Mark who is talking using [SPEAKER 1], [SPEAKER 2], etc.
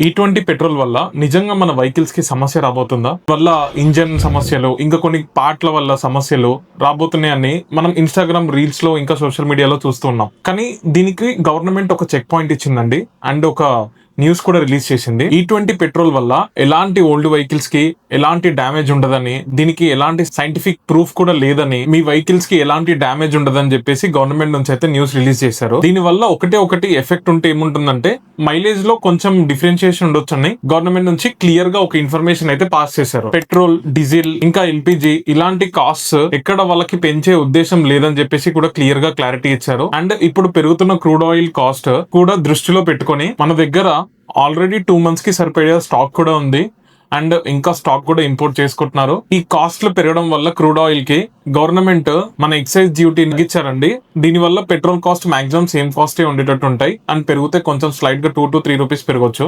[SPEAKER 1] E20 petrol వల్ల నిజంగా మన వెహికల్స్ కి సమస్య రాబోతుందా? వల్ల ఇంజన్ సమస్యలు ఇంకా కొన్ని పార్ట్ల వల్ల సమస్యలు రాబోతున్నాయని మనం ఇన్స్టాగ్రామ్ రీల్స్ లో ఇంకా సోషల్ మీడియాలో చూస్తున్నాం. కానీ దీనికి గవర్నమెంట్ ఒక చెక్ పాయింట్ ఇచ్చిందండి అండ్ ఒక న్యూస్ కూడా రిలీజ్ చేసింది. E20 పెట్రోల్ వల్ల ఎలాంటి ఓల్డ్ వెహికల్స్ కి ఎలాంటి డ్యామేజ్ ఉండదని, దీనికి ఎలాంటి సైంటిఫిక్ ప్రూఫ్ కూడా లేదని, మీ వెహికల్స్ కి ఎలాంటి డ్యామేజ్ ఉండదని చెప్పేసి గవర్నమెంట్ నుంచి అయితే న్యూస్ రిలీజ్ చేశారు. దీని వల్ల ఒకటి ఎఫెక్ట్ ఉంటే ఏముంటుందంటే మైలేజ్ లో కొంచెం డిఫరెన్షియేషన్ ఉండొచ్చని గవర్నమెంట్ నుంచి క్లియర్ గా ఒక ఇన్ఫర్మేషన్ అయితే పాస్ చేశారు. పెట్రోల్, డీజిల్ ఇంకా ఎల్పిజి ఇలాంటి కాస్ట్ ఎక్కడ వాళ్ళకి పెంచే ఉద్దేశం లేదని చెప్పేసి కూడా క్లియర్ గా క్లారిటీ ఇచ్చారు. అండ్ ఇప్పుడు పెరుగుతున్న క్రూడ్ ఆయిల్ కాస్ట్ కూడా దృష్టిలో పెట్టుకొని మన దగ్గర ఆల్రెడీ 2 months కి సరిపడే స్టాక్ కూడా ఉంది అండ్ ఇంకా స్టాక్ కూడా ఇంపోర్ట్ చేసుకుంటున్నారు. ఈ కాస్ట్లు పెరగడం వల్ల క్రూడ్ ఆయిల్ కి గవర్నమెంట్ మన ఎక్సైజ్ డ్యూటీ తగ్గించారండి. దీని వల్ల petrol cost maximum same cost ఉండేటట్టు ఉంటాయి అండ్ పెరిగితే కొంచెం స్లైట్ గా 2 to 3 రూపీస్ పెరగొచ్చు.